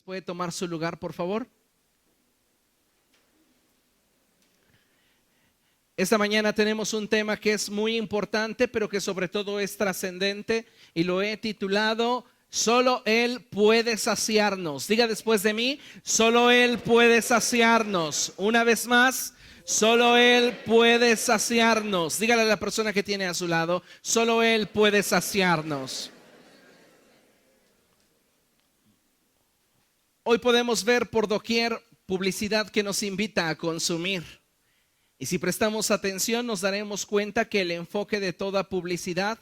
¿Puede tomar su lugar, por favor? Esta mañana tenemos un tema que es muy importante, pero que sobre todo es trascendente, y lo he titulado Solo Él puede saciarnos. Diga después de mí, solo Él puede saciarnos. Una vez más, solo Él puede saciarnos. Dígale a la persona que tiene a su lado, solo Él puede saciarnos. Hoy podemos ver por doquier publicidad que nos invita a consumir. Y si prestamos atención, nos daremos cuenta que el enfoque de toda publicidad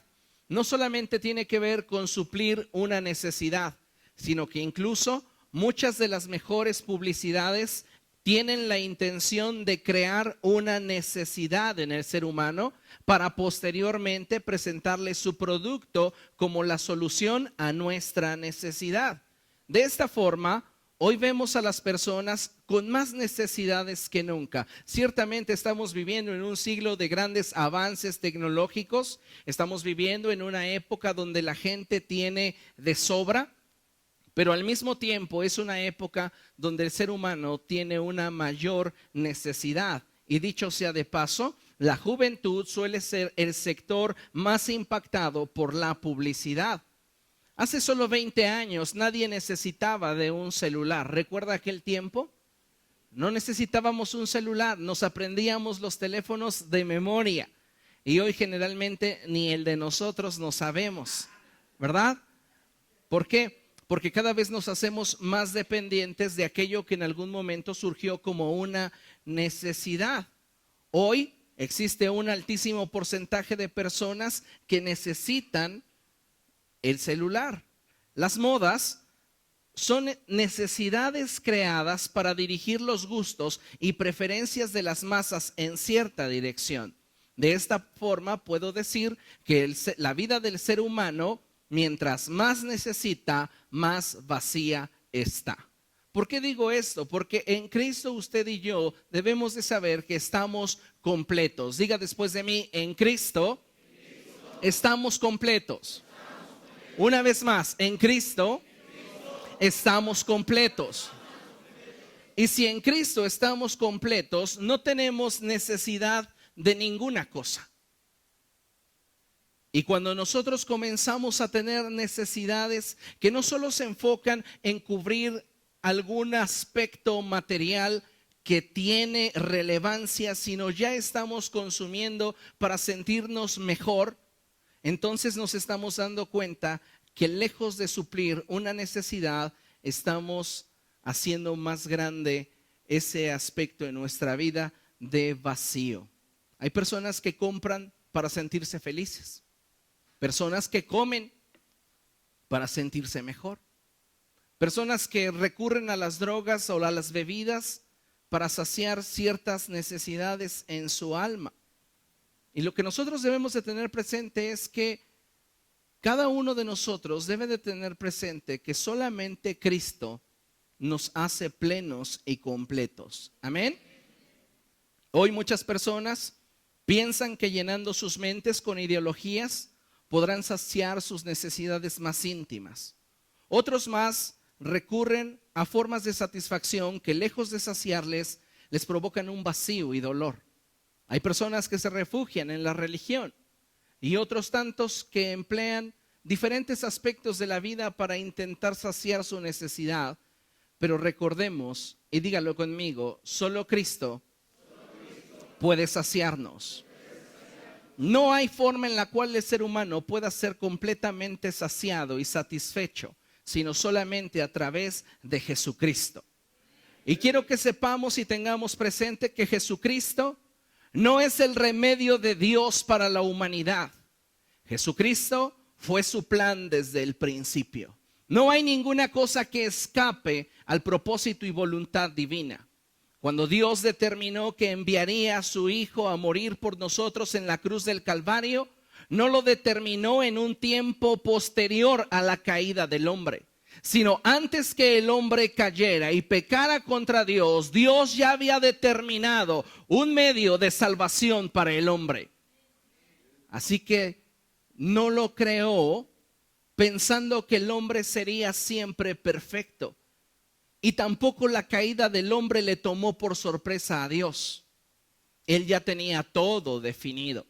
no solamente tiene que ver con suplir una necesidad, sino que incluso muchas de las mejores publicidades tienen la intención de crear una necesidad en el ser humano para posteriormente presentarle su producto como la solución a nuestra necesidad. De esta forma, hoy vemos a las personas con más necesidades que nunca. Ciertamente estamos viviendo en un siglo de grandes avances tecnológicos. Estamos viviendo en una época donde la gente tiene de sobra, pero al mismo tiempo es una época donde el ser humano tiene una mayor necesidad. Y dicho sea de paso, la juventud suele ser el sector más impactado por la publicidad. Hace solo 20 años nadie necesitaba de un celular. ¿Recuerda aquel tiempo? No necesitábamos un celular, nos aprendíamos los teléfonos de memoria. Y hoy generalmente ni el de nosotros no sabemos, ¿verdad? ¿Por qué? Porque cada vez nos hacemos más dependientes de aquello que en algún momento surgió como una necesidad. Hoy existe un altísimo porcentaje de personas que necesitan el celular. Las modas son necesidades creadas para dirigir los gustos y preferencias de las masas en cierta dirección. De esta forma puedo decir que la vida del ser humano, mientras más necesita, más vacía está. ¿Por qué digo esto? Porque en Cristo usted y yo debemos de saber que estamos completos. Diga después de mí, en Cristo estamos completos. Una vez más, en Cristo estamos completos. Y si en Cristo estamos completos, no tenemos necesidad de ninguna cosa. Y cuando nosotros comenzamos a tener necesidades que no solo se enfocan en cubrir algún aspecto material que tiene relevancia, sino ya estamos consumiendo para sentirnos mejor, entonces nos estamos dando cuenta que lejos de suplir una necesidad, estamos haciendo más grande ese aspecto en nuestra vida de vacío. Hay personas que compran para sentirse felices, personas que comen para sentirse mejor, personas que recurren a las drogas o a las bebidas para saciar ciertas necesidades en su alma. Y lo que nosotros debemos de tener presente es que cada uno de nosotros debe de tener presente que solamente Cristo nos hace plenos y completos. Amén. Hoy muchas personas piensan que llenando sus mentes con ideologías podrán saciar sus necesidades más íntimas. Otros más recurren a formas de satisfacción que lejos de saciarles, les provocan un vacío y dolor. Hay personas que se refugian en la religión y otros tantos que emplean diferentes aspectos de la vida para intentar saciar su necesidad. Pero recordemos, y dígalo conmigo, solo Cristo puede saciarnos. No hay forma en la cual el ser humano pueda ser completamente saciado y satisfecho, sino solamente a través de Jesucristo. Y quiero que sepamos y tengamos presente que Jesucristo no es el remedio de Dios para la humanidad. Jesucristo fue su plan desde el principio. No hay ninguna cosa que escape al propósito y voluntad divina. Cuando Dios determinó que enviaría a su Hijo a morir por nosotros en la cruz del Calvario, no lo determinó en un tiempo posterior a la caída del hombre, sino antes que el hombre cayera y pecara contra Dios, Dios ya había determinado un medio de salvación para el hombre. Así que no lo creó pensando que el hombre sería siempre perfecto. y tampoco la caída del hombre le tomó por sorpresa a Dios. Él ya tenía todo definido.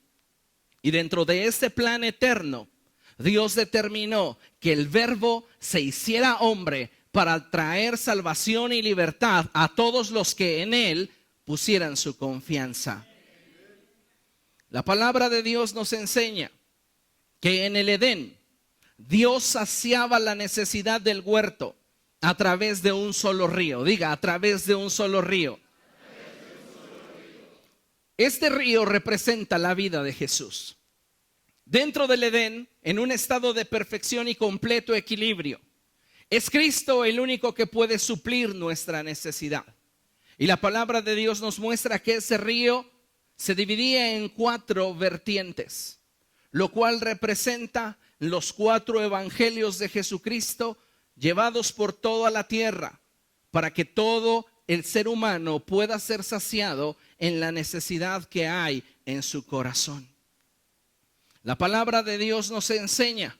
Y dentro de ese plan eterno, Dios determinó que el Verbo se hiciera hombre para traer salvación y libertad a todos los que en Él pusieran su confianza. La palabra de Dios nos enseña que en el Edén Dios saciaba la necesidad del huerto a través de un solo río. Diga, a través de un solo río. Este río representa la vida de Jesús. Dentro del Edén, en un estado de perfección y completo equilibrio, es Cristo el único que puede suplir nuestra necesidad. Y la palabra de Dios nos muestra que ese río se dividía en 4 vertientes, lo cual representa los 4 evangelios de Jesucristo llevados por toda la tierra, para que todo el ser humano pueda ser saciado en la necesidad que hay en su corazón. La palabra de Dios nos enseña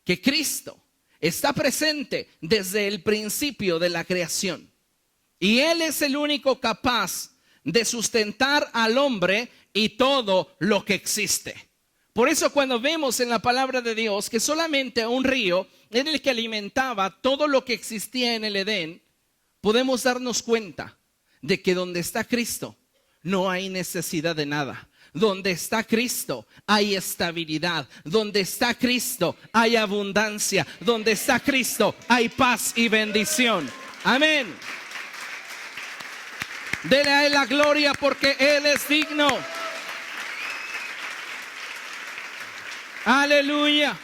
que Cristo está presente desde el principio de la creación. Y Él es el único capaz de sustentar al hombre y todo lo que existe. Por eso cuando vemos en la palabra de Dios que solamente un río era el que alimentaba todo lo que existía en el Edén, podemos darnos cuenta de que donde está Cristo no hay necesidad de nada. Donde está Cristo hay estabilidad. Donde está Cristo hay abundancia. Donde está Cristo hay paz y bendición. Amén. Dele a Él la gloria porque Él es digno. Aleluya.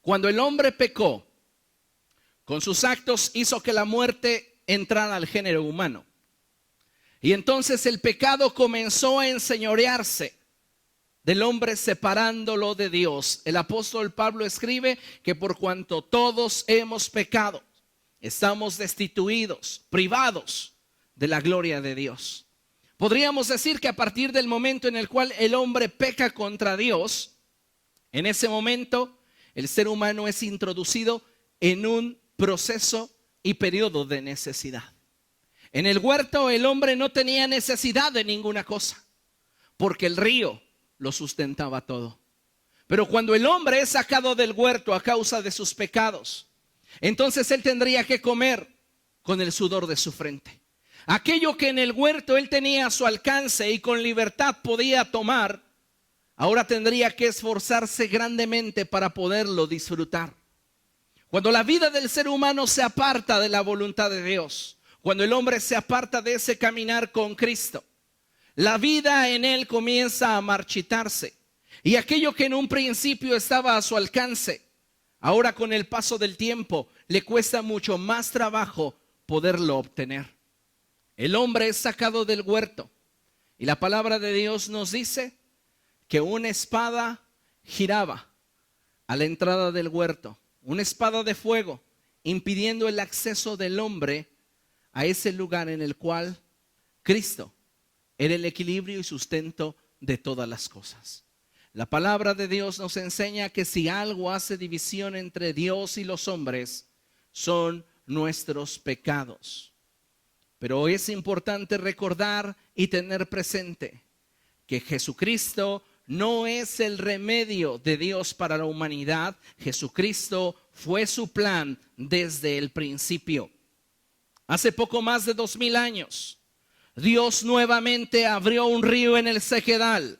Cuando el hombre pecó, con sus actos hizo que la muerte entrara al género humano. Y entonces el pecado comenzó a enseñorearse del hombre separándolo de Dios. El apóstol Pablo escribe que por cuanto todos hemos pecado, estamos destituidos, privados de la gloria de Dios. Podríamos decir que a partir del momento en el cual el hombre peca contra Dios, en ese momento el ser humano es introducido en un proceso y periodo de necesidad. En el huerto el hombre no tenía necesidad de ninguna cosa, porque el río lo sustentaba todo. Pero cuando el hombre es sacado del huerto a causa de sus pecados, entonces él tendría que comer con el sudor de su frente. Aquello que en el huerto él tenía a su alcance y con libertad podía tomar, ahora tendría que esforzarse grandemente para poderlo disfrutar. Cuando la vida del ser humano se aparta de la voluntad de Dios, cuando el hombre se aparta de ese caminar con Cristo, la vida en él comienza a marchitarse. Y aquello que en un principio estaba a su alcance, ahora con el paso del tiempo le cuesta mucho más trabajo poderlo obtener. El hombre es sacado del huerto y la palabra de Dios nos dice que una espada giraba a la entrada del huerto, una espada de fuego, impidiendo el acceso del hombre a ese lugar en el cual Cristo era el equilibrio y sustento de todas las cosas. La palabra de Dios nos enseña que si algo hace división entre Dios y los hombres, son nuestros pecados. Pero es importante recordar y tener presente que Jesucristo no es el remedio de Dios para la humanidad. Jesucristo fue su plan desde el principio. Hace poco más de 2000 años, Dios nuevamente abrió un río en el Sequedal,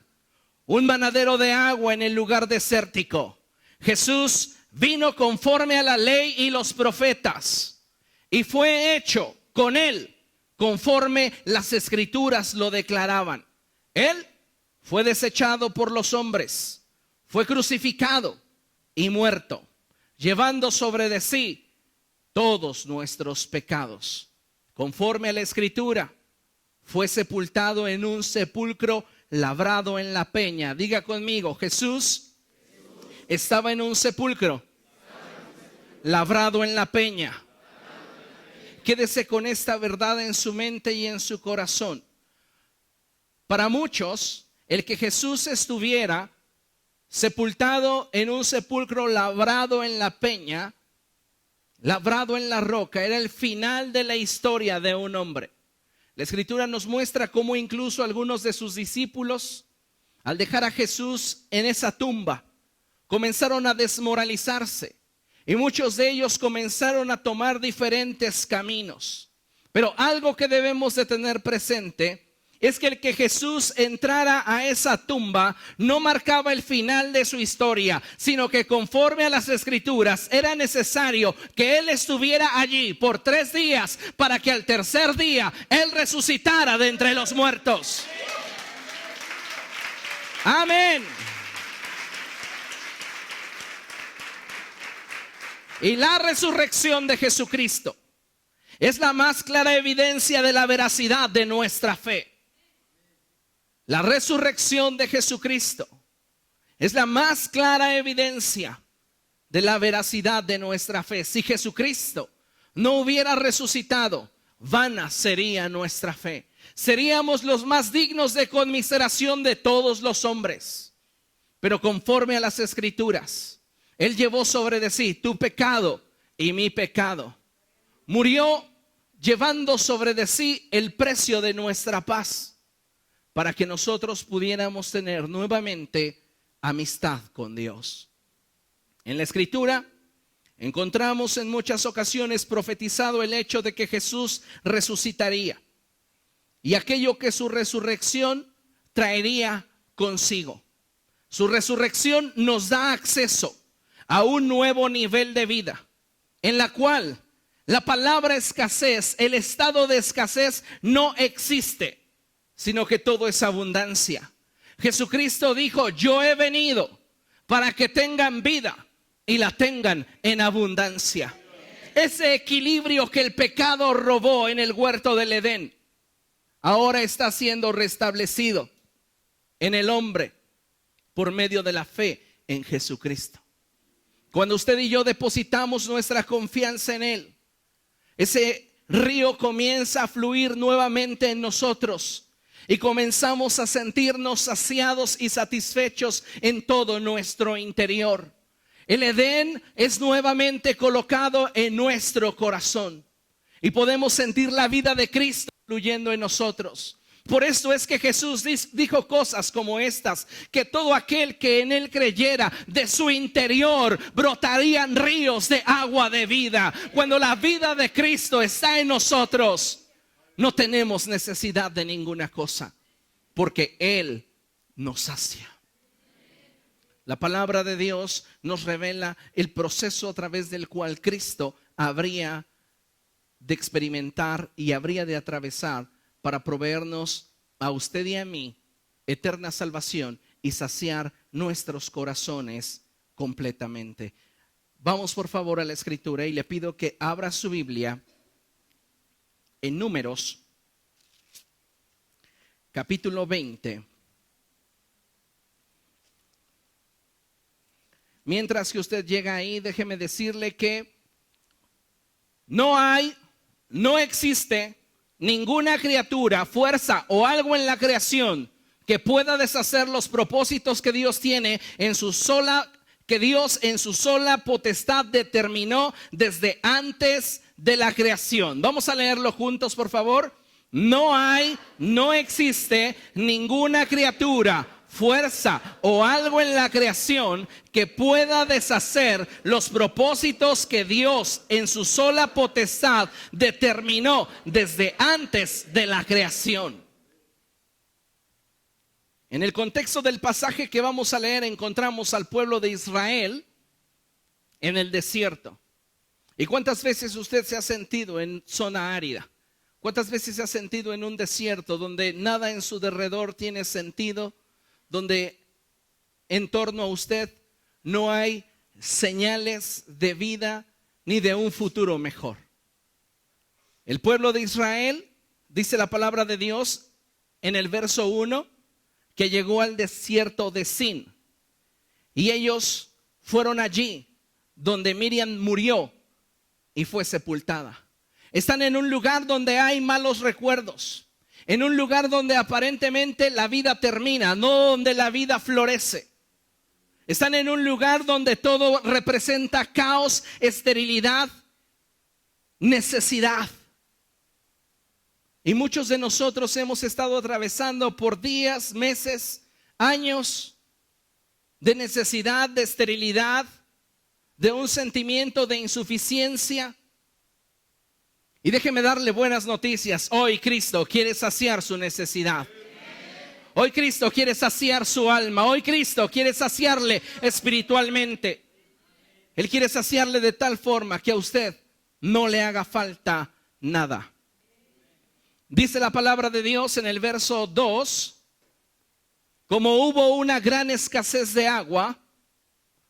un manadero de agua en el lugar desértico. Jesús vino conforme a la ley y los profetas y fue hecho con él conforme las escrituras lo declaraban. Él fue desechado por los hombres, fue crucificado y muerto, llevando sobre de sí todos nuestros pecados. Conforme a la escritura, fue sepultado en un sepulcro labrado en la peña. Diga conmigo, Jesús estaba en un sepulcro labrado en la peña. Quédese con esta verdad en su mente y en su corazón. Para muchos, el que Jesús estuviera sepultado en un sepulcro labrado en la peña, labrado en la roca. Era el final de la historia de un hombre. La Escritura nos muestra cómo incluso algunos de sus discípulos, al dejar a Jesús en esa tumba, comenzaron a desmoralizarse. Y muchos de ellos comenzaron a tomar diferentes caminos. Pero algo que debemos de tener presente es que el que Jesús entrara a esa tumba no marcaba el final de su historia, sino que conforme a las Escrituras era necesario que Él estuviera allí por 3 días para que al tercer día Él resucitara de entre los muertos. Amén. Y la resurrección de Jesucristo es la más clara evidencia de la veracidad de nuestra fe. La resurrección de Jesucristo es la más clara evidencia de la veracidad de nuestra fe. Si Jesucristo no hubiera resucitado, vana sería nuestra fe. Seríamos los más dignos de conmiseración de todos los hombres. Pero conforme a las Escrituras, Él llevó sobre de sí tu pecado y mi pecado. Murió llevando sobre de sí el precio de nuestra paz, para que nosotros pudiéramos tener nuevamente amistad con Dios. En la Escritura encontramos en muchas ocasiones profetizado el hecho de que Jesús resucitaría y aquello que su resurrección traería consigo. Su resurrección nos da acceso a un nuevo nivel de vida, en la cual la palabra escasez, el estado de escasez no existe, sino que todo es abundancia. Jesucristo dijo: yo he venido para que tengan vida y la tengan en abundancia. Ese equilibrio que el pecado robó en el huerto del Edén, ahora está siendo restablecido en el hombre por medio de la fe en Jesucristo. Cuando usted y yo depositamos nuestra confianza en Él, ese río comienza a fluir nuevamente en nosotros y comenzamos a sentirnos saciados y satisfechos en todo nuestro interior. El Edén es nuevamente colocado en nuestro corazón y podemos sentir la vida de Cristo fluyendo en nosotros. Por esto es que Jesús dijo cosas como estas: que todo aquel que en Él creyera, de su interior brotarían ríos de agua de vida. Cuando la vida de Cristo está en nosotros, no tenemos necesidad de ninguna cosa, porque Él nos sacia. La palabra de Dios nos revela el proceso a través del cual Cristo habría de experimentar y habría de atravesar para proveernos a usted y a mí eterna salvación y saciar nuestros corazones completamente. Vamos por favor a la Escritura y le pido que abra su Biblia en Números, capítulo 20. Mientras que usted llega ahí, déjeme decirle que no existe ninguna criatura, fuerza o algo en la creación que pueda deshacer los propósitos que Dios tiene que Dios en su sola potestad determinó desde antes de la creación. Vamos a leerlo juntos, por favor. No existe ninguna criatura, fuerza o algo en la creación que pueda deshacer los propósitos que Dios en su sola potestad determinó desde antes de la creación. En el contexto del pasaje que vamos a leer, encontramos al pueblo de Israel en el desierto. ¿Y cuántas veces usted se ha sentido en zona árida? ¿Cuántas veces se ha sentido en un desierto donde nada en su derredor tiene sentido? Donde en torno a usted no hay señales de vida ni de un futuro mejor. El pueblo de Israel, dice la palabra de Dios en el verso 1, que llegó al desierto de Sin. Y ellos fueron allí donde Miriam murió y fue sepultada. Están en un lugar donde hay malos recuerdos, en un lugar donde aparentemente la vida termina, no donde la vida florece. Están en un lugar donde todo representa caos, esterilidad, necesidad. Y muchos de nosotros hemos estado atravesando por días, meses, años de necesidad, de esterilidad, de un sentimiento de insuficiencia. Y déjeme darle buenas noticias. Hoy Cristo quiere saciar su necesidad. Hoy Cristo quiere saciar su alma. Hoy Cristo quiere saciarle espiritualmente. Él quiere saciarle de tal forma que a usted no le haga falta nada. Dice la palabra de Dios en el verso 2, como hubo una gran escasez de agua,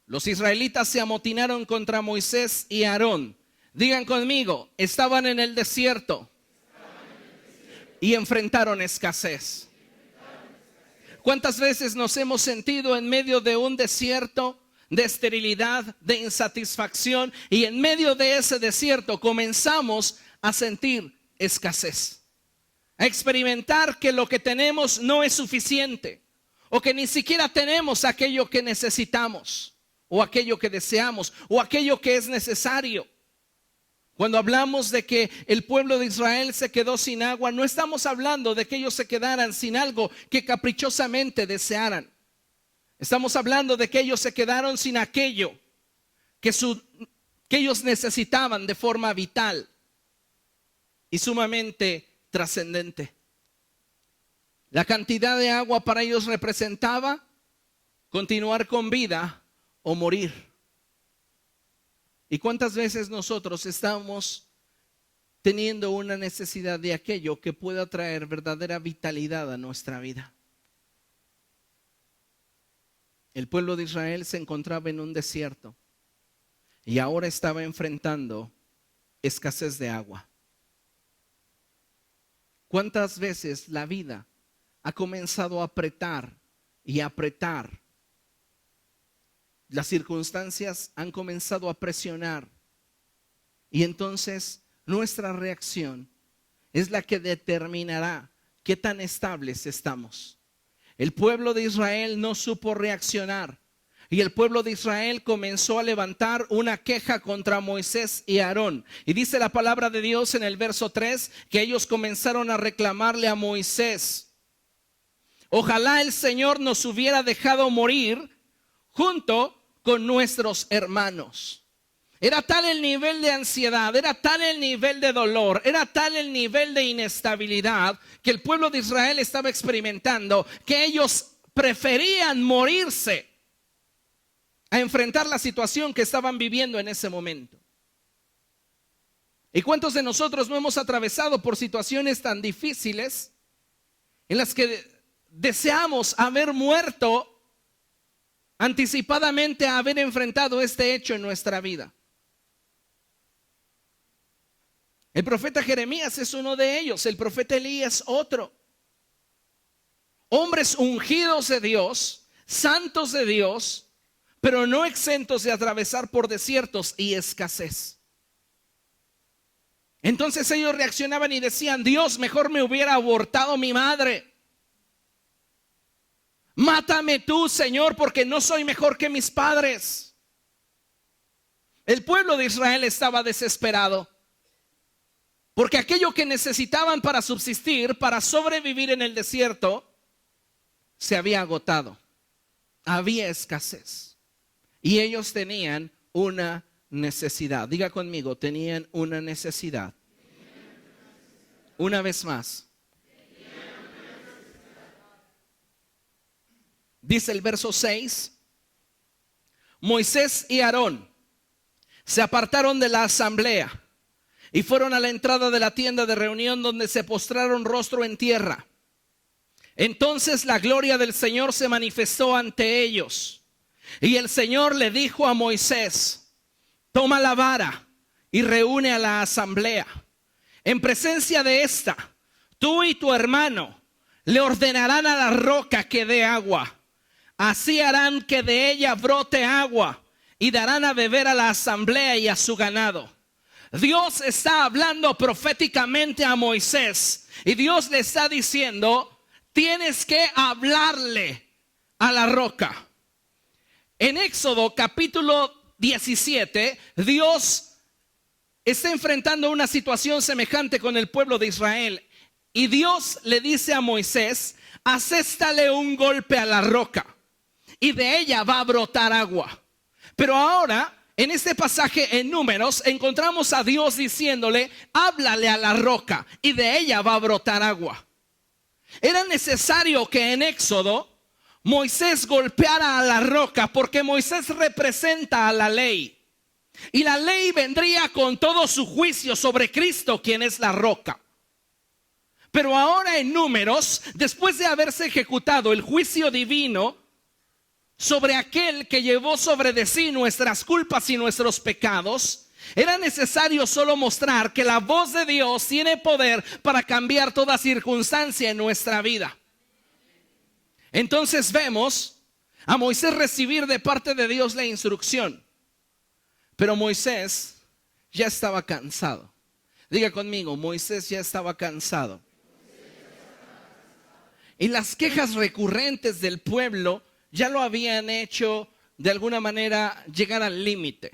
los israelitas se amotinaron contra Moisés y Aarón. Digan conmigo, estaban en el desierto y enfrentaron escasez. ¿Cuántas veces nos hemos sentido en medio de un desierto de esterilidad, de insatisfacción, y en medio de ese desierto comenzamos a sentir escasez, a experimentar que lo que tenemos no es suficiente, o que ni siquiera tenemos aquello que necesitamos, o aquello que deseamos, o aquello que es necesario? Cuando hablamos de que el pueblo de Israel se quedó sin agua, no estamos hablando de que ellos se quedaran sin algo que caprichosamente desearan. Estamos hablando de que ellos se quedaron sin aquello que ellos necesitaban de forma vital y sumamente trascendente. La cantidad de agua para ellos representaba continuar con vida o morir. ¿Y cuántas veces nosotros estamos teniendo una necesidad de aquello que pueda traer verdadera vitalidad a nuestra vida? El pueblo de Israel se encontraba en un desierto y ahora estaba enfrentando escasez de agua. ¿Cuántas veces la vida ha comenzado a apretar y apretar? Las circunstancias han comenzado a presionar y entonces nuestra reacción es la que determinará qué tan estables estamos. El pueblo de Israel no supo reaccionar y el pueblo de Israel comenzó a levantar una queja contra Moisés y Aarón. Y dice la palabra de Dios en el verso 3 que ellos comenzaron a reclamarle a Moisés: ojalá el Señor nos hubiera dejado morir junto con nuestros hermanos. Era tal el nivel de ansiedad, era tal el nivel de dolor, era tal el nivel de inestabilidad que el pueblo de Israel estaba experimentando, que ellos preferían morirse a enfrentar la situación que estaban viviendo en ese momento. ¿Y cuántos de nosotros no hemos atravesado por situaciones tan difíciles en las que deseamos haber muerto anticipadamente a haber enfrentado este hecho en nuestra vida? El profeta Jeremías es uno de ellos, el profeta Elías otro. Hombres ungidos de Dios, santos de Dios, pero no exentos de atravesar por desiertos y escasez. Entonces ellos reaccionaban y decían: Dios, mejor me hubiera abortado mi madre. Mátame tú, Señor, porque no soy mejor que mis padres. El pueblo de Israel estaba desesperado, porque aquello que necesitaban para subsistir, para sobrevivir en el desierto, se había agotado. Había escasez. Y ellos tenían una necesidad. Diga conmigo, tenían una necesidad. Una vez más. Dice el verso 6, Moisés y Aarón se apartaron de la asamblea y fueron a la entrada de la tienda de reunión, donde se postraron rostro en tierra. Entonces la gloria del Señor se manifestó ante ellos, y el Señor le dijo a Moisés: toma la vara y reúne a la asamblea. En presencia de esta, tú y tu hermano le ordenarán a la roca que dé agua. Así harán que de ella brote agua y darán a beber a la asamblea y a su ganado. Dios está hablando proféticamente a Moisés y Dios le está diciendo: tienes que hablarle a la roca. En Éxodo capítulo 17, Dios está enfrentando una situación semejante con el pueblo de Israel. Y Dios le dice a Moisés: aséstale un golpe a la roca y de ella va a brotar agua. Pero ahora, en este pasaje en Números, encontramos a Dios diciéndole: háblale a la roca y de ella va a brotar agua. Era necesario que en Éxodo Moisés golpeara a la roca, porque Moisés representa a la ley. Y la ley vendría con todo su juicio sobre Cristo, quien es la roca. Pero ahora en Números, después de haberse ejecutado el juicio divino sobre aquel que llevó sobre de sí nuestras culpas y nuestros pecados, era necesario solo mostrar que la voz de Dios tiene poder para cambiar toda circunstancia en nuestra vida. Entonces vemos a Moisés recibir de parte de Dios la instrucción. Pero Moisés ya estaba cansado. Diga conmigo: Moisés ya estaba cansado. Y las quejas recurrentes del pueblo ya lo habían hecho de alguna manera llegar al límite.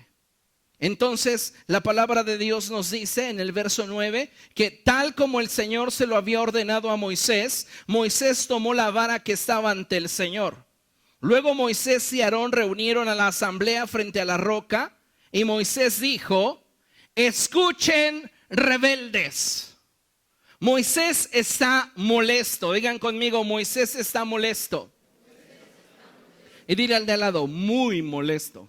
Entonces la palabra de Dios nos dice en el verso 9 que tal como el Señor se lo había ordenado a Moisés, Moisés tomó la vara que estaba ante el Señor. Luego Moisés y Aarón reunieron a la asamblea frente a la roca y Moisés dijo: escuchen, rebeldes. Moisés está molesto. Digan conmigo: Moisés está molesto. Y dile al de al lado: muy molesto.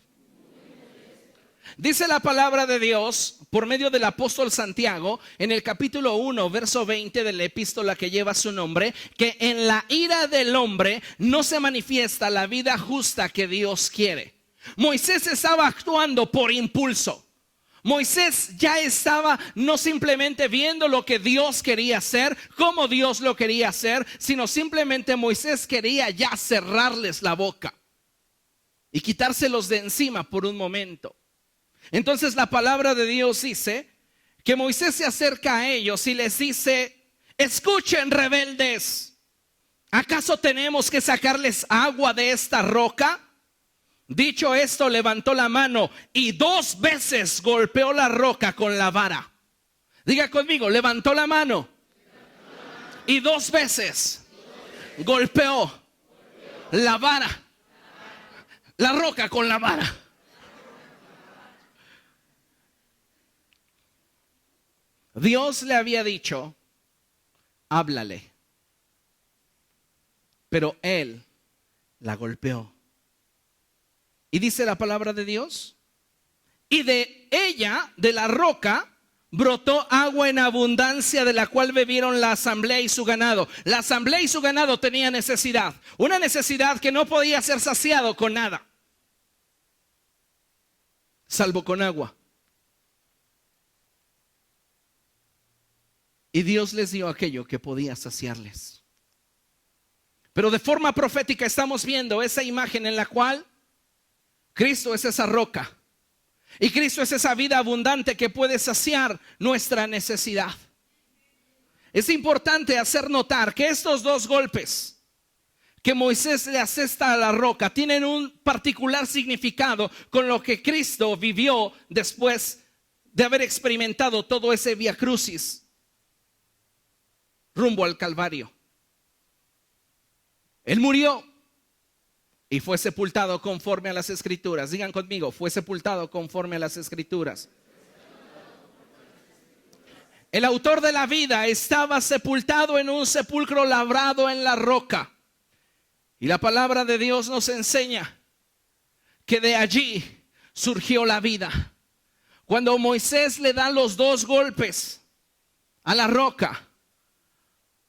Dice la palabra de Dios por medio del apóstol Santiago en el capítulo 1, verso 20 de la epístola que lleva su nombre, que en la ira del hombre no se manifiesta la vida justa que Dios quiere. Moisés estaba actuando por impulso. Moisés ya estaba no simplemente viendo lo que Dios quería hacer, cómo Dios lo quería hacer, sino simplemente Moisés quería ya cerrarles la boca y quitárselos de encima por un momento. Entonces la palabra de Dios dice que Moisés se acerca a ellos y les dice: escuchen, rebeldes, ¿acaso tenemos que sacarles agua de esta roca? Dicho esto, levantó la mano y 2 veces golpeó la roca con la vara. Diga conmigo: levantó la mano y 2 veces golpeó la vara, la roca con la vara. Dios le había dicho: háblale, pero él la golpeó. Y dice la palabra de Dios: y de ella, de la roca, brotó agua en abundancia, de la cual bebieron la asamblea y su ganado. La asamblea y su ganado tenían necesidad, una necesidad que no podía ser saciado con nada, salvo con agua. Y Dios les dio aquello que podía saciarles. Pero de forma profética estamos viendo esa imagen en la cual Cristo es esa roca y Cristo es esa vida abundante que puede saciar nuestra necesidad. Es importante hacer notar que estos 2 golpes que Moisés le asesta a la roca tienen un particular significado con lo que Cristo vivió después de haber experimentado todo ese vía crucis rumbo al Calvario. Él murió y fue sepultado conforme a las Escrituras. Digan conmigo: fue sepultado conforme a las Escrituras. El autor de la vida estaba sepultado en un sepulcro labrado en la roca. Y la palabra de Dios nos enseña que de allí surgió la vida. Cuando Moisés le da los 2 golpes a la roca,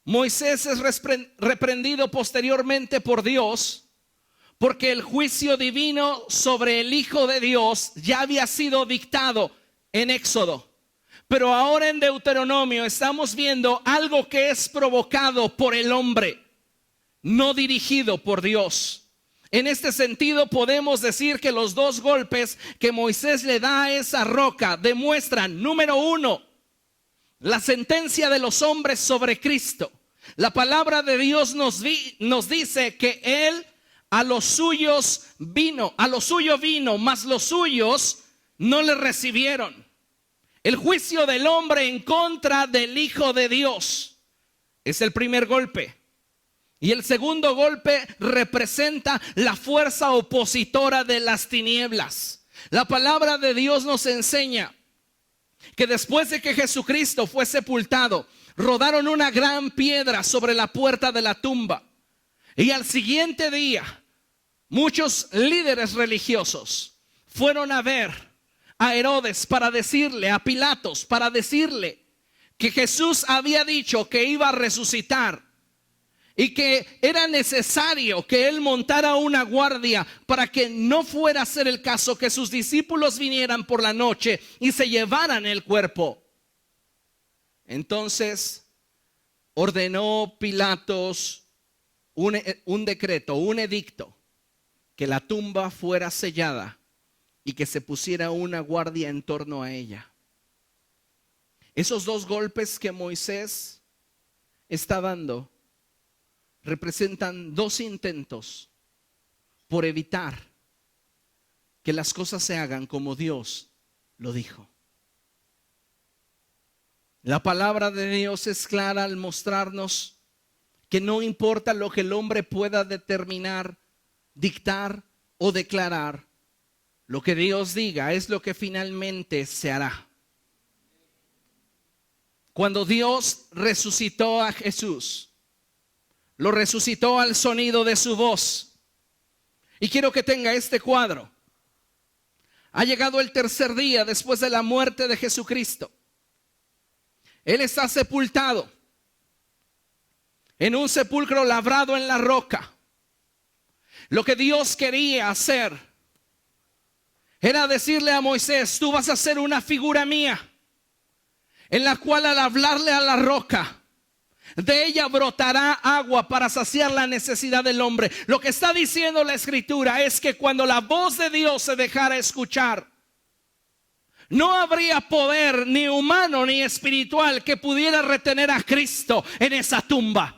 Moisés es reprendido posteriormente por Dios, porque el juicio divino sobre el Hijo de Dios ya había sido dictado en Éxodo. Pero ahora en Deuteronomio estamos viendo algo que es provocado por el hombre, no dirigido por Dios. En este sentido podemos decir que los 2 golpes que Moisés le da a esa roca demuestran, número 1, la sentencia de los hombres sobre Cristo. La palabra de Dios nos dice que Él a los suyos vino, mas los suyos no le recibieron. El juicio del hombre en contra del Hijo de Dios es el primer golpe. Y el segundo golpe representa la fuerza opositora de las tinieblas. La palabra de Dios nos enseña que después de que Jesucristo fue sepultado, rodaron una gran piedra sobre la puerta de la tumba. Y al siguiente día, muchos líderes religiosos fueron a ver a Herodes para decirle, a Pilatos, para decirle que Jesús había dicho que iba a resucitar y que era necesario que él montara una guardia para que no fuera a ser el caso que sus discípulos vinieran por la noche y se llevaran el cuerpo. Entonces ordenó Pilatos un decreto, un edicto, que la tumba fuera sellada y que se pusiera una guardia en torno a ella. Esos dos golpes que Moisés está dando representan dos intentos por evitar que las cosas se hagan como Dios lo dijo. La palabra de Dios es clara al mostrarnos que no importa lo que el hombre pueda determinar, dictar o declarar, lo que Dios diga es lo que finalmente se hará. Cuando Dios resucitó a Jesús, lo resucitó al sonido de su voz. Y quiero que tenga este cuadro. Ha llegado el tercer día después de la muerte de Jesucristo. Él está sepultado en un sepulcro labrado en la roca. Lo que Dios quería hacer era decirle a Moisés: tú vas a hacer una figura mía, en la cual al hablarle a la roca, de ella brotará agua para saciar la necesidad del hombre. Lo que está diciendo la Escritura es que cuando la voz de Dios se dejara escuchar, no habría poder ni humano ni espiritual que pudiera retener a Cristo en esa tumba.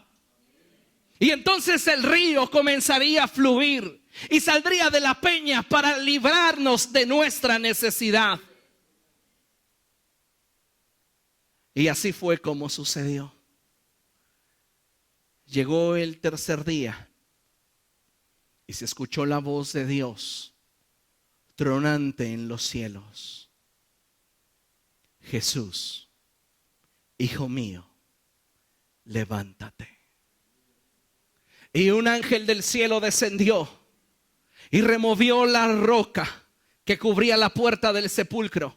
Y entonces el río comenzaría a fluir y saldría de la peña para librarnos de nuestra necesidad. Y así fue como sucedió. Llegó el tercer día y se escuchó la voz de Dios tronante en los cielos: Jesús, hijo mío, levántate. Y un ángel del cielo descendió y removió la roca que cubría la puerta del sepulcro.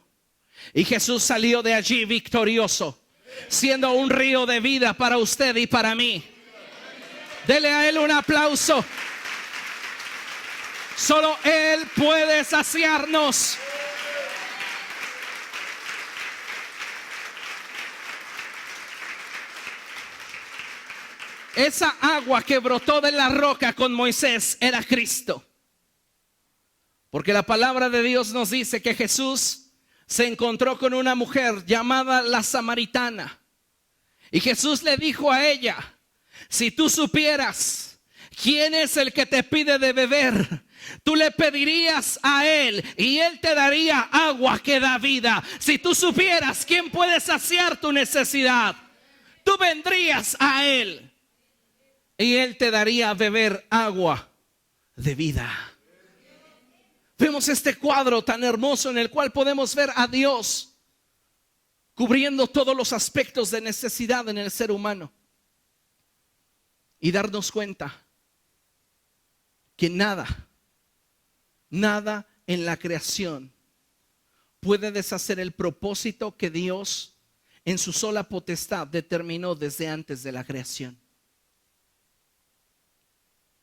Y Jesús salió de allí victorioso, siendo un río de vida para usted y para mí. Dele a Él un aplauso. Solo Él puede saciarnos. Esa agua que brotó de la roca con Moisés era Cristo. Porque la palabra de Dios nos dice que Jesús se encontró con una mujer llamada la Samaritana. Y Jesús le dijo a ella: si tú supieras quién es el que te pide de beber, tú le pedirías a él y él te daría agua que da vida. Si tú supieras quién puede saciar tu necesidad, tú vendrías a él y él te daría a beber agua de vida. Vemos este cuadro tan hermoso en el cual podemos ver a Dios cubriendo todos los aspectos de necesidad en el ser humano y darnos cuenta que nada en la creación puede deshacer el propósito que Dios en su sola potestad determinó desde antes de la creación.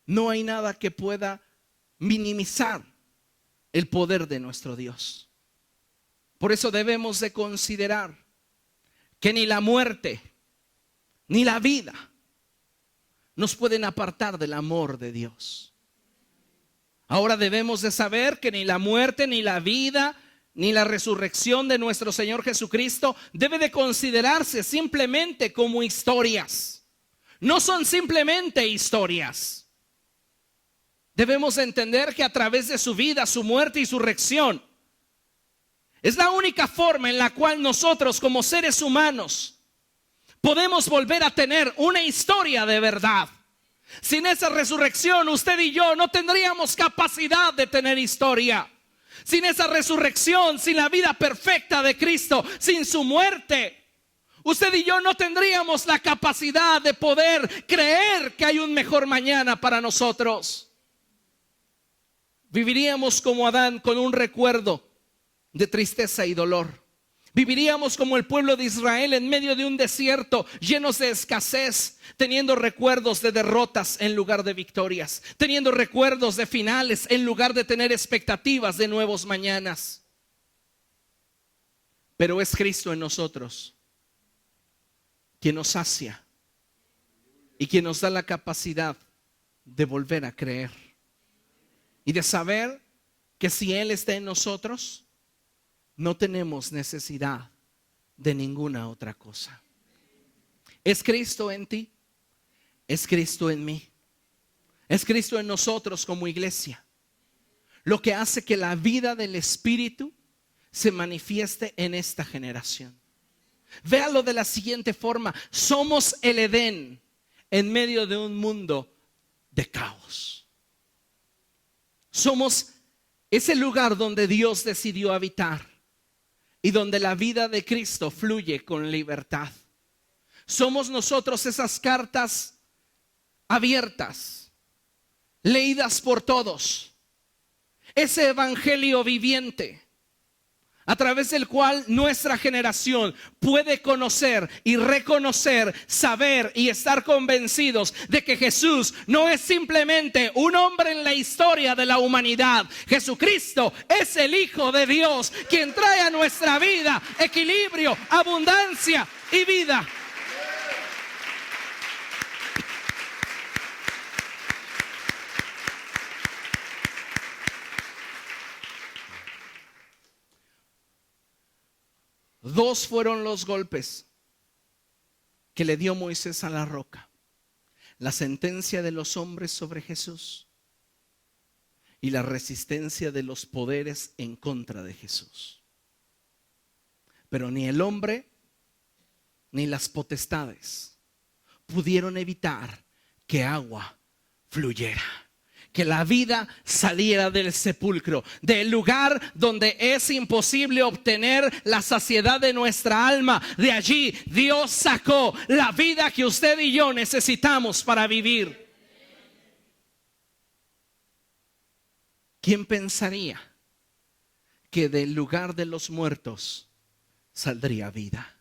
No hay nada que pueda minimizar el poder de nuestro Dios. Por eso debemos de considerar que ni la muerte ni la vida nos pueden apartar del amor de Dios. Ahora debemos de saber que ni la muerte, ni la vida, ni la resurrección de nuestro Señor Jesucristo debe de considerarse simplemente como historias. No son simplemente historias. Debemos entender que a través de su vida, su muerte y su resurrección, es la única forma en la cual nosotros como seres humanos podemos volver a tener una historia de verdad. Sin esa resurrección, usted y yo no tendríamos capacidad de tener historia. Sin esa resurrección, sin la vida perfecta de Cristo, sin su muerte, usted y yo no tendríamos la capacidad de poder creer que hay un mejor mañana para nosotros. Viviríamos como Adán, con un recuerdo de tristeza y dolor. Viviríamos como el pueblo de Israel en medio de un desierto, llenos de escasez, teniendo recuerdos de derrotas en lugar de victorias, teniendo recuerdos de finales en lugar de tener expectativas de nuevos mañanas. Pero es Cristo en nosotros quien nos sacia y quien nos da la capacidad de volver a creer y de saber que si Él está en nosotros, no tenemos necesidad de ninguna otra cosa. ¿Es Cristo en ti? ¿Es Cristo en mí? ¿Es Cristo en nosotros como iglesia? Lo que hace que la vida del Espíritu se manifieste en esta generación. Véalo de la siguiente forma: somos el Edén en medio de un mundo de caos. Somos ese lugar donde Dios decidió habitar y donde la vida de Cristo fluye con libertad. Somos nosotros esas cartas abiertas, leídas por todos, ese evangelio viviente, a través del cual nuestra generación puede conocer y reconocer, saber y estar convencidos de que Jesús no es simplemente un hombre en la historia de la humanidad. Jesucristo es el Hijo de Dios, quien trae a nuestra vida equilibrio, abundancia y vida. Dos fueron los golpes que le dio Moisés a la roca: la sentencia de los hombres sobre Jesús y la resistencia de los poderes en contra de Jesús. Pero ni el hombre ni las potestades pudieron evitar que agua fluyera, que la vida saliera del sepulcro, del lugar donde es imposible obtener la saciedad de nuestra alma. De allí Dios sacó la vida que usted y yo necesitamos para vivir. ¿Quién pensaría que del lugar de los muertos saldría vida?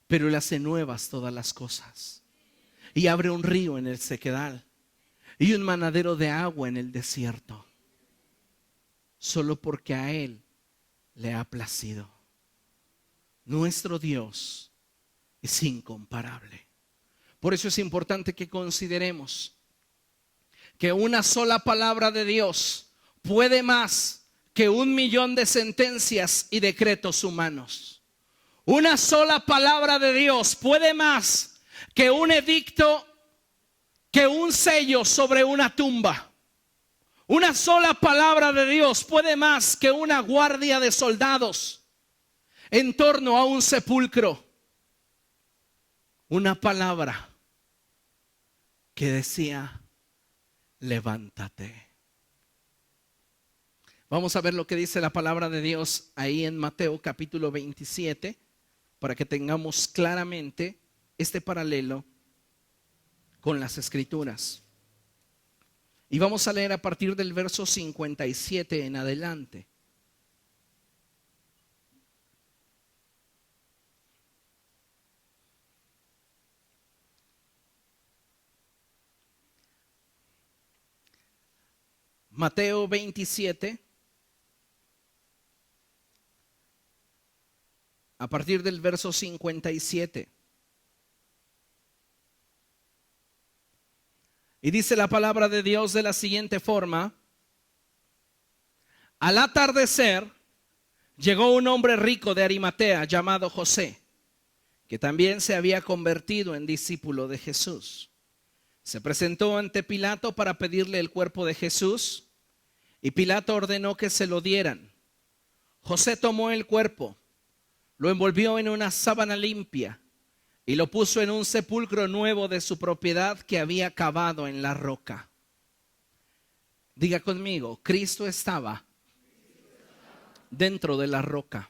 Pero Él hace nuevas todas las cosas y abre un río en el sequedal y un manadero de agua en el desierto, solo porque a Él le ha placido. Nuestro Dios es incomparable. Por eso es importante que consideremos que una sola palabra de Dios puede más que 1,000,000 de sentencias y decretos humanos. Una sola palabra de Dios puede más que un edicto, que un sello sobre una tumba. Una sola palabra de Dios puede más que una guardia de soldados en torno a un sepulcro. Una palabra que decía: levántate. Vamos a ver lo que dice la palabra de Dios ahí en Mateo capítulo 27, para que tengamos claramente este paralelo con las Escrituras. Y vamos a leer a partir del verso 57 en adelante. Mateo 27, a partir del verso 57. Y dice la palabra de Dios de la siguiente forma: al atardecer llegó un hombre rico de Arimatea llamado José, que también se había convertido en discípulo de Jesús. Se presentó ante Pilato para pedirle el cuerpo de Jesús y Pilato ordenó que se lo dieran. José tomó el cuerpo, lo envolvió en una sábana limpia y lo puso en un sepulcro nuevo de su propiedad que había cavado en la roca. Diga conmigo, Cristo estaba dentro de la roca.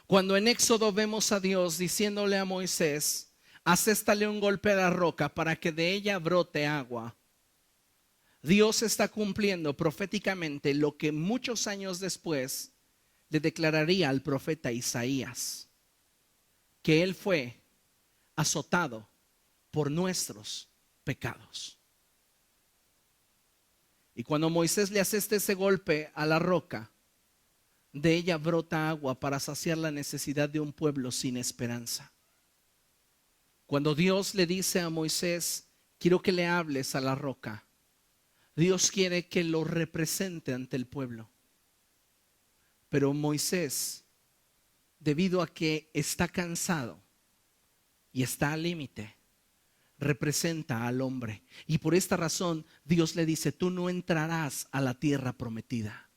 Cuando en Éxodo vemos a Dios diciéndole a Moisés, aséstale un golpe a la roca para que de ella brote agua, Dios está cumpliendo proféticamente lo que muchos años después le declararía al profeta Isaías, que él fue azotado por nuestros pecados. Y cuando Moisés le asesta ese golpe a la roca, de ella brota agua para saciar la necesidad de un pueblo sin esperanza. Cuando Dios le dice a Moisés, quiero que le hables a la roca, Dios quiere que lo represente ante el pueblo. Pero Moisés, debido a que está cansado y está al límite, representa al hombre. Y por esta razón Dios le dice, tú no entrarás a la tierra prometida,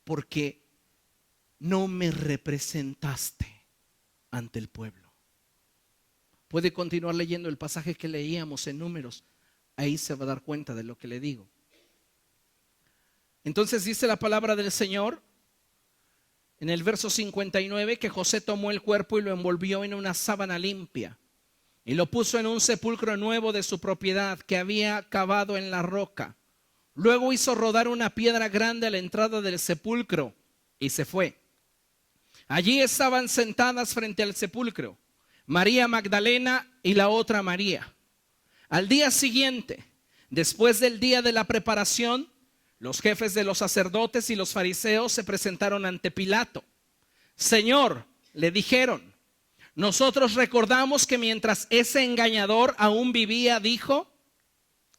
porque no me representaste ante el pueblo. Puede continuar leyendo el pasaje que leíamos en Números. Ahí se va a dar cuenta de lo que le digo. Entonces dice la palabra del Señor en el verso 59 que José tomó el cuerpo y lo envolvió en una sábana limpia y lo puso en un sepulcro nuevo de su propiedad que había cavado en la roca. Luego hizo rodar una piedra grande a la entrada del sepulcro y se fue. Allí estaban sentadas frente al sepulcro María Magdalena y la otra María. Al día siguiente, después del día de la preparación, los jefes de los sacerdotes y los fariseos se presentaron ante Pilato. Señor, le dijeron, nosotros recordamos que mientras ese engañador aún vivía, dijo,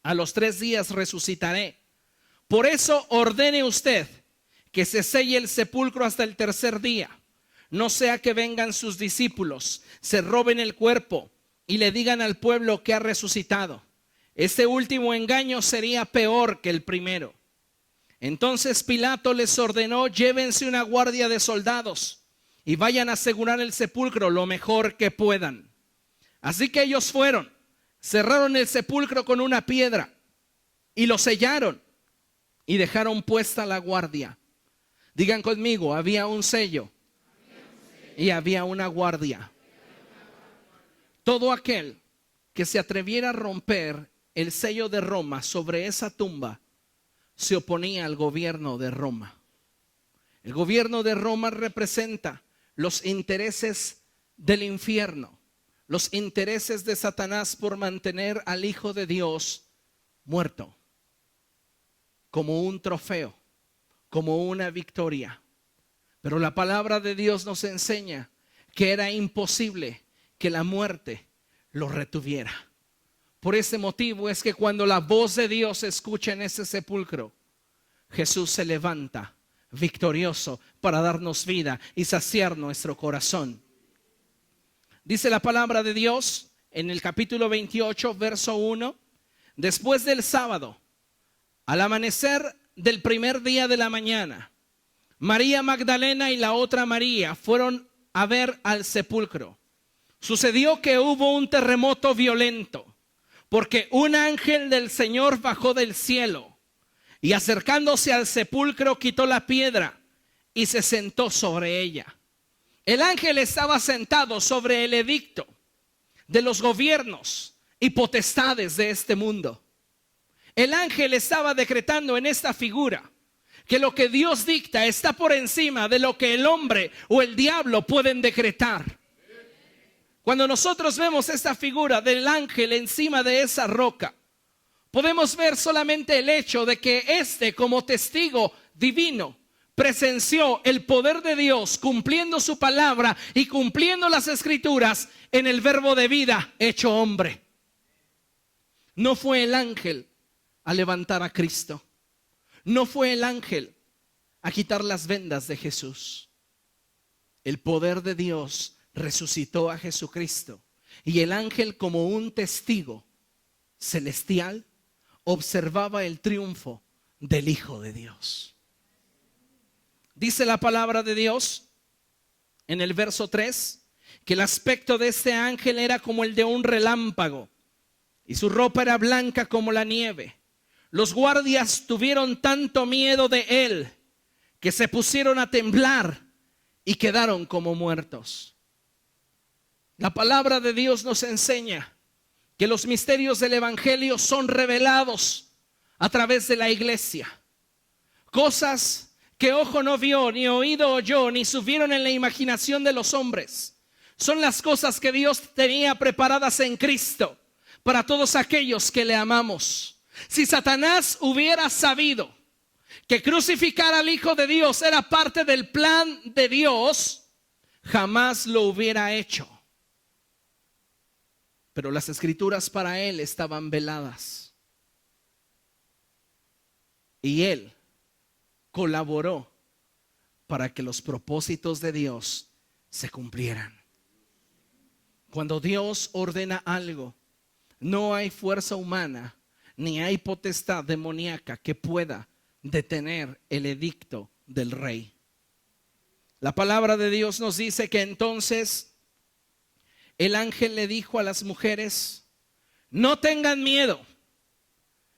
a los 3 días resucitaré. Por eso ordene usted que se selle el sepulcro hasta el 3er día. No sea que vengan sus discípulos, se roben el cuerpo y le digan al pueblo que ha resucitado. Este último engaño sería peor que el primero. Entonces Pilato les ordenó, llévense una guardia de soldados y vayan a asegurar el sepulcro lo mejor que puedan. Así que ellos fueron, cerraron el sepulcro con una piedra y lo sellaron y dejaron puesta la guardia. Digan conmigo, había un sello y había una guardia. Todo aquel que se atreviera a romper el sello de Roma sobre esa tumba se oponía al gobierno de Roma. El gobierno de Roma representa los intereses del infierno, los intereses de Satanás por mantener al Hijo de Dios muerto, como un trofeo, como una victoria. Pero la palabra de Dios nos enseña que era imposible que la muerte lo retuviera. Por ese motivo es que cuando la voz de Dios se escucha en ese sepulcro, Jesús se levanta victorioso para darnos vida y saciar nuestro corazón. Dice la palabra de Dios en el capítulo 28, verso 1, después del sábado, al amanecer del primer día de la mañana, María Magdalena y la otra María fueron a ver al sepulcro. Sucedió que hubo un terremoto violento, porque un ángel del Señor bajó del cielo y acercándose al sepulcro quitó la piedra y se sentó sobre ella. El ángel estaba sentado sobre el edicto de los gobiernos y potestades de este mundo. El ángel estaba decretando en esta figura que lo que Dios dicta está por encima de lo que el hombre o el diablo pueden decretar. Cuando nosotros vemos esta figura del ángel encima de esa roca, podemos ver solamente el hecho de que éste, como testigo divino, presenció el poder de Dios cumpliendo su palabra y cumpliendo las escrituras en el verbo de vida hecho hombre. No fue el ángel a levantar a Cristo. No fue el ángel a quitar las vendas de Jesús. El poder de Dios resucitó a Jesucristo y el ángel, como un testigo, celestial observaba el triunfo del Hijo de Dios. Dice la palabra de Dios en el verso 3 que el aspecto de este ángel era como el de un relámpago y su ropa era blanca como la nieve. Los guardias tuvieron tanto miedo de él que se pusieron a temblar y quedaron como muertos. La palabra de Dios nos enseña que los misterios del evangelio son revelados a través de la iglesia. Cosas que ojo no vio, ni oído oyó, ni subieron en la imaginación de los hombres. Son las cosas que Dios tenía preparadas en Cristo para todos aquellos que le amamos. Si Satanás hubiera sabido que crucificar al Hijo de Dios era parte del plan de Dios, jamás lo hubiera hecho. Pero las escrituras para él estaban veladas. Y él colaboró para que los propósitos de Dios se cumplieran. Cuando Dios ordena algo, no hay fuerza humana ni hay potestad demoníaca que pueda detener el edicto del rey. La palabra de Dios nos dice que entonces el ángel le dijo a las mujeres: no tengan miedo,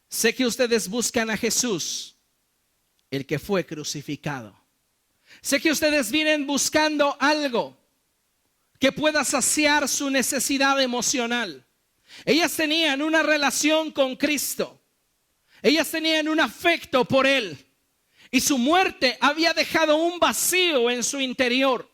sé que ustedes buscan a Jesús, el que fue crucificado. Sé que ustedes vienen buscando algo que pueda saciar su necesidad emocional. Ellas tenían una relación con Cristo. Ellas tenían un afecto por Él. Y su muerte había dejado un vacío en su interior.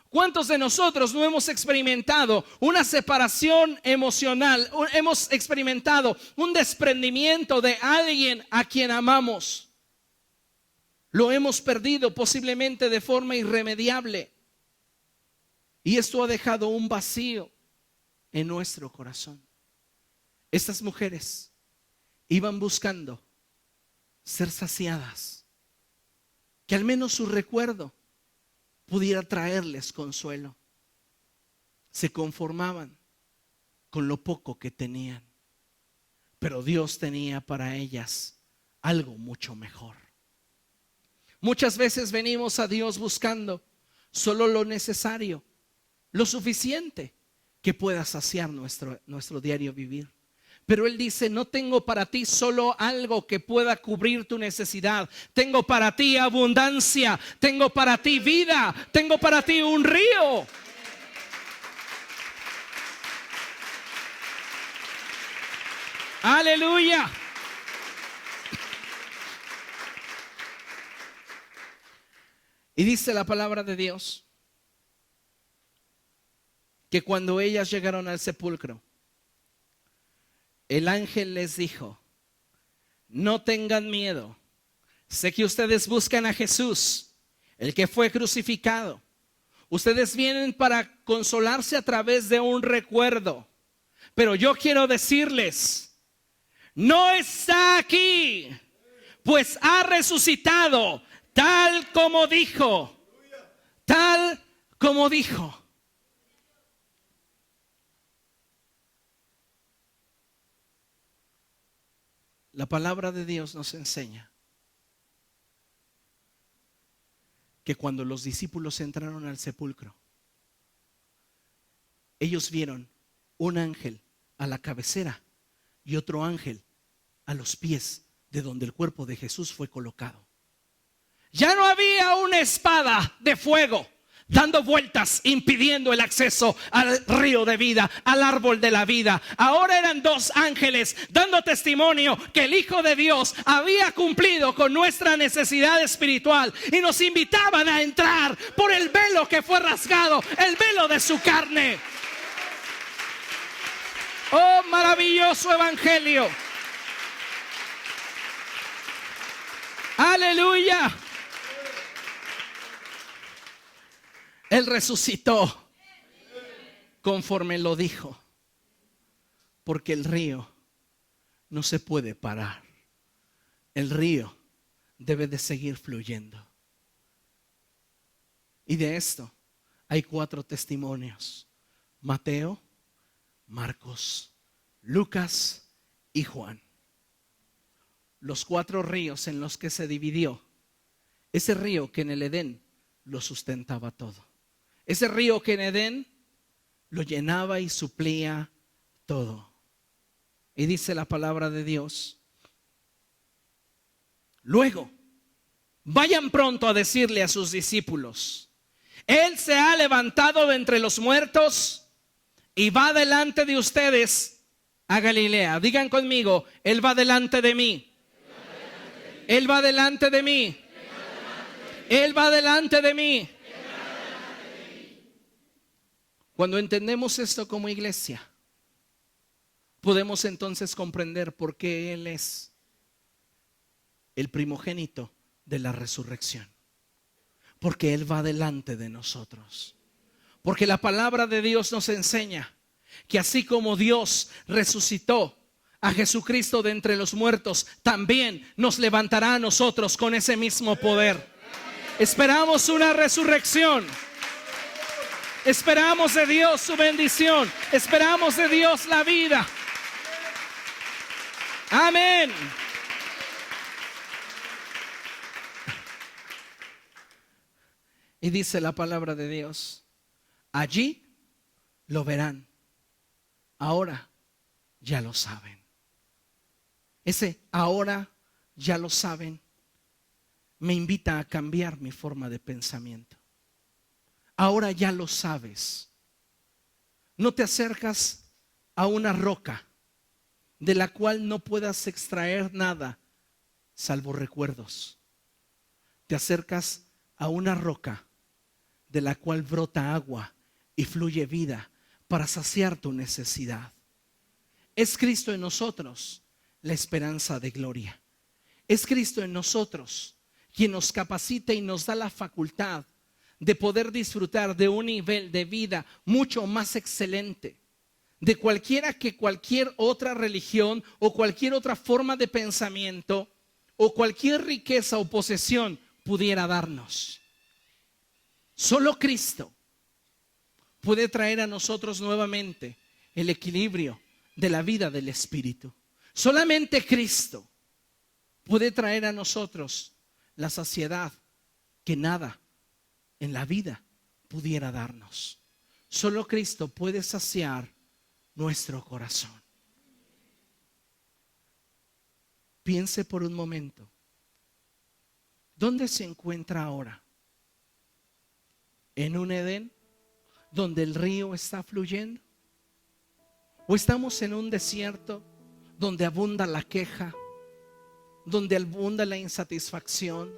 ¿Cuántos de nosotros no hemos experimentado una separación emocional? Hemos experimentado un desprendimiento de alguien a quien amamos. Lo hemos perdido posiblemente de forma irremediable. Y esto ha dejado un vacío en nuestro corazón. Estas mujeres iban buscando ser saciadas, que al menos su recuerdo pudiera traerles consuelo. Se conformaban con lo poco que tenían, pero Dios tenía para ellas algo mucho mejor. Muchas veces venimos a Dios buscando solo lo necesario, lo suficiente que pueda saciar nuestro diario vivir. Pero Él dice: no tengo para ti solo algo que pueda cubrir tu necesidad. Tengo para ti abundancia, tengo para ti vida, tengo para ti un río. Aleluya. Y dice la palabra de Dios que cuando ellas llegaron al sepulcro, el ángel les dijo: no tengan miedo, sé que ustedes buscan a Jesús, el que fue crucificado. Ustedes vienen para consolarse a través de un recuerdo, pero yo quiero decirles: no está aquí, pues ha resucitado, tal como dijo, tal como dijo. La palabra de Dios nos enseña que cuando los discípulos entraron al sepulcro, ellos vieron un ángel a la cabecera y otro ángel a los pies de donde el cuerpo de Jesús fue colocado. Ya no había una espada de fuego dando vueltas, impidiendo el acceso al río de vida, al árbol de la vida. Ahora eran dos ángeles dando testimonio que el Hijo de Dios había cumplido con nuestra necesidad espiritual y nos invitaban a entrar por el velo que fue rasgado, el velo de su carne. Oh, maravilloso evangelio. Aleluya. Él resucitó conforme lo dijo, porque el río no se puede parar. El río debe de seguir fluyendo. Y de esto hay 4 testimonios: Mateo, Marcos, Lucas y Juan. Los 4 ríos en los que se dividió. Ese río que en el Edén lo sustentaba todo. Ese río que en Edén lo llenaba y suplía todo. Y dice la palabra de Dios: luego, vayan pronto a decirle a sus discípulos: Él se ha levantado de entre los muertos y va delante de ustedes a Galilea. Digan conmigo: Él va delante de mí. Él va delante de mí. Él va delante de mí. Cuando entendemos esto como iglesia, podemos entonces comprender por qué Él es el primogénito de la resurrección. Porque Él va delante de nosotros. Porque la palabra de Dios nos enseña que así como Dios resucitó a Jesucristo de entre los muertos, también nos levantará a nosotros con ese mismo poder. Esperamos una resurrección. Esperamos de Dios su bendición. Esperamos de Dios la vida. Amén. Y dice la palabra de Dios: allí lo verán. Ahora ya lo saben. Ese ahora ya lo saben me invita a cambiar mi forma de pensamiento. Ahora ya lo sabes. No te acercas a una roca de la cual no puedas extraer nada salvo recuerdos. Te acercas a una roca de la cual brota agua y fluye vida para saciar tu necesidad. Es Cristo en nosotros la esperanza de gloria. Es Cristo en nosotros quien nos capacita y nos da la facultad de poder disfrutar de un nivel de vida mucho más excelente de cualquier otra religión o cualquier otra forma de pensamiento o cualquier riqueza o posesión pudiera darnos. Solo Cristo puede traer a nosotros nuevamente el equilibrio de la vida del Espíritu. Solamente Cristo puede traer a nosotros la saciedad que nada en la vida pudiera darnos. Solo Cristo puede saciar nuestro corazón. Piense por un momento, ¿dónde se encuentra ahora? ¿En un Edén donde el río está fluyendo? ¿O estamos en un desierto donde abunda la queja, donde abunda la insatisfacción,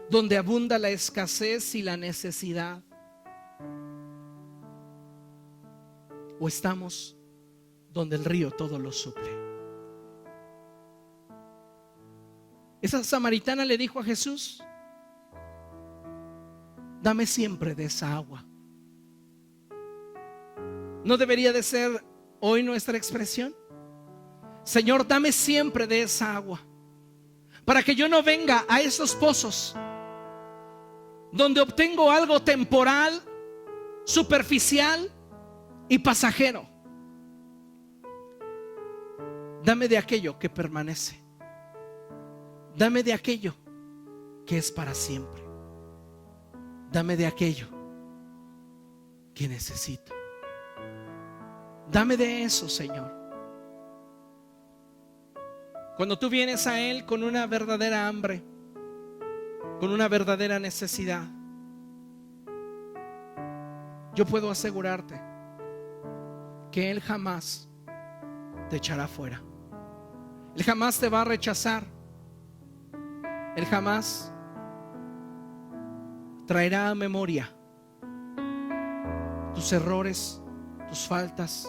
donde abunda la escasez y la necesidad? ¿O estamos donde el río todo lo suple? Esa samaritana le dijo a Jesús: dame siempre de esa agua. ¿No debería de ser hoy nuestra expresión? Señor, dame siempre de esa agua, para que yo no venga a esos pozos donde obtengo algo temporal, superficial y pasajero. Dame de aquello que permanece. Dame de aquello que es para siempre. Dame de aquello que necesito. Dame de eso, Señor. Cuando tú vienes a Él con una verdadera hambre, con una verdadera necesidad, yo puedo asegurarte que Él jamás te echará fuera. Él jamás te va a rechazar. Él jamás traerá a memoria tus errores, tus faltas.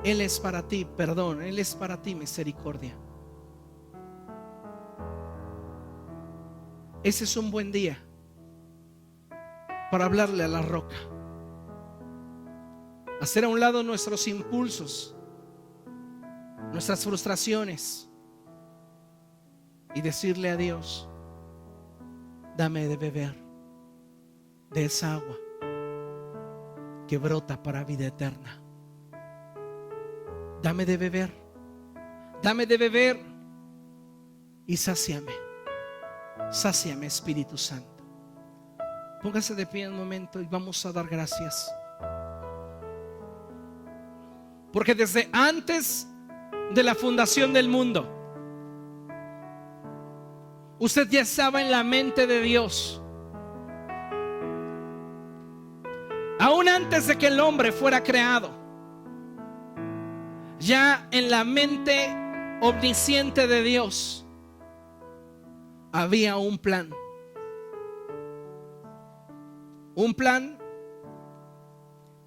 Él es para ti perdón, Él es para ti misericordia. Ese es un buen día para hablarle a la roca, hacer a un lado nuestros impulsos, nuestras frustraciones y decirle a Dios: dame de beber de esa agua que brota para vida eterna. Dame de beber. Dame de beber y sáciame. Sáciame, Espíritu Santo. Póngase de pie un momento y vamos a dar gracias. Porque desde antes de la fundación del mundo, usted ya estaba en la mente de Dios. Aún antes de que el hombre fuera creado, ya en la mente omnisciente de Dios había un plan. Un plan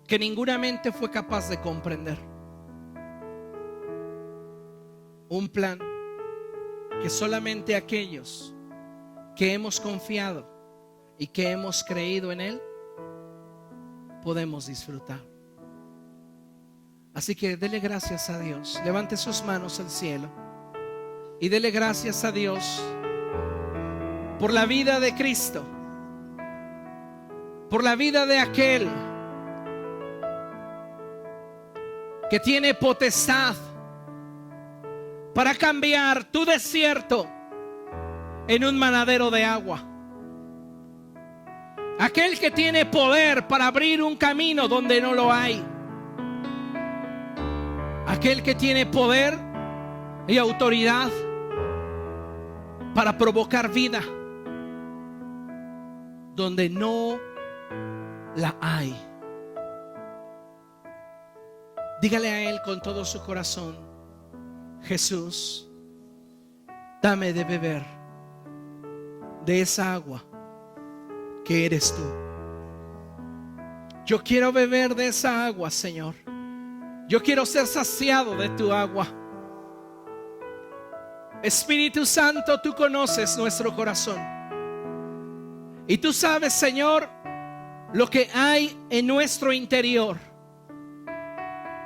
que ninguna mente fue capaz de comprender. Un plan que solamente aquellos que hemos confiado y que hemos creído en Él podemos disfrutar. Así que dele gracias a Dios. Levante sus manos al cielo y dele gracias a Dios por la vida de Cristo, por la vida de aquel que tiene potestad para cambiar tu desierto en un manadero de agua. Aquel que tiene poder para abrir un camino donde no lo hay. Aquel que tiene poder y autoridad para provocar vida donde no la hay. Dígale a Él con todo su corazón: Jesús, dame de beber de esa agua que eres tú. Yo quiero beber de esa agua, Señor. Yo quiero ser saciado de tu agua. Espíritu Santo, tú conoces nuestro corazón. Y tú sabes, Señor, lo que hay en nuestro interior.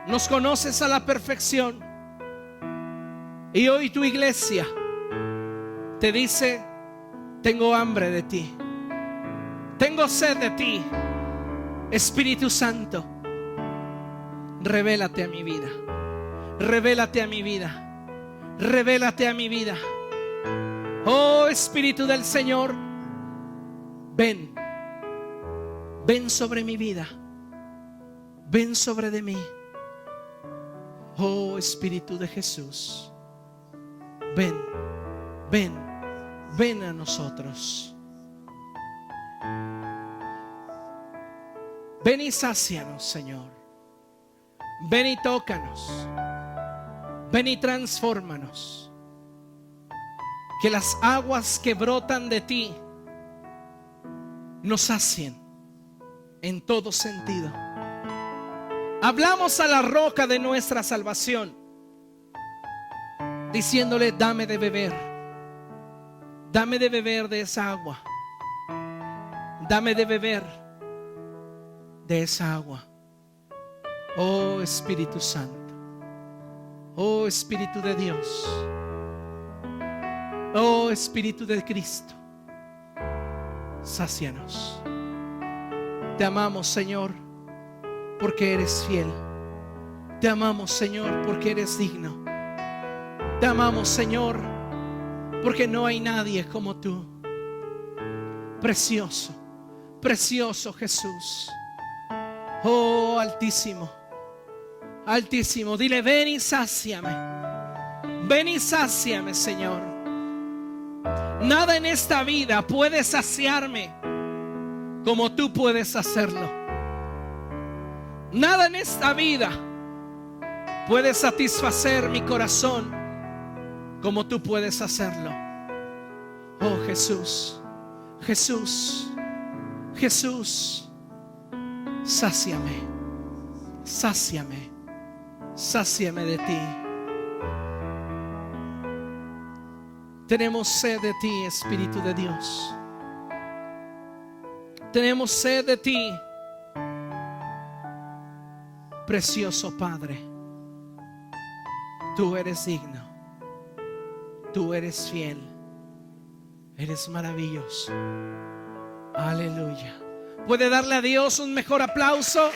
Nos conoces a la perfección. Y hoy tu iglesia te dice: tengo hambre de ti. Tengo sed de ti. Espíritu Santo, revélate a mi vida. Revélate a mi vida. Revélate a mi vida. Oh Espíritu del Señor, ven. Ven sobre mi vida. Ven sobre de mí. Oh Espíritu de Jesús, ven, ven, ven a nosotros. Ven y sácianos, Señor. Ven y tócanos. Ven y transfórmanos. Que las aguas que brotan de ti nos sacien en todo sentido. Hablamos a la roca de nuestra salvación, diciéndole: dame de beber. Dame de beber de esa agua. Dame de beber de esa agua. Oh Espíritu Santo. Oh Espíritu de Dios. Oh Espíritu de Cristo. Sácianos. Te amamos, Señor, porque eres fiel. Te amamos, Señor, porque eres digno. Te amamos, Señor, porque no hay nadie como tú. Precioso, precioso Jesús. Oh Altísimo, Altísimo. Dile: ven y sáciame. Ven y sáciame, Señor. Nada en esta vida puede saciarme como tú puedes hacerlo. Nada en esta vida puede satisfacer mi corazón como tú puedes hacerlo. Oh Jesús, Jesús, Jesús, sáciame, sáciame, sáciame de ti. Tenemos sed de ti, Espíritu de Dios. Tenemos sed de ti, precioso Padre. Tú eres digno. Tú eres fiel. Eres maravilloso. Aleluya. ¿Puede darle a Dios un mejor aplauso?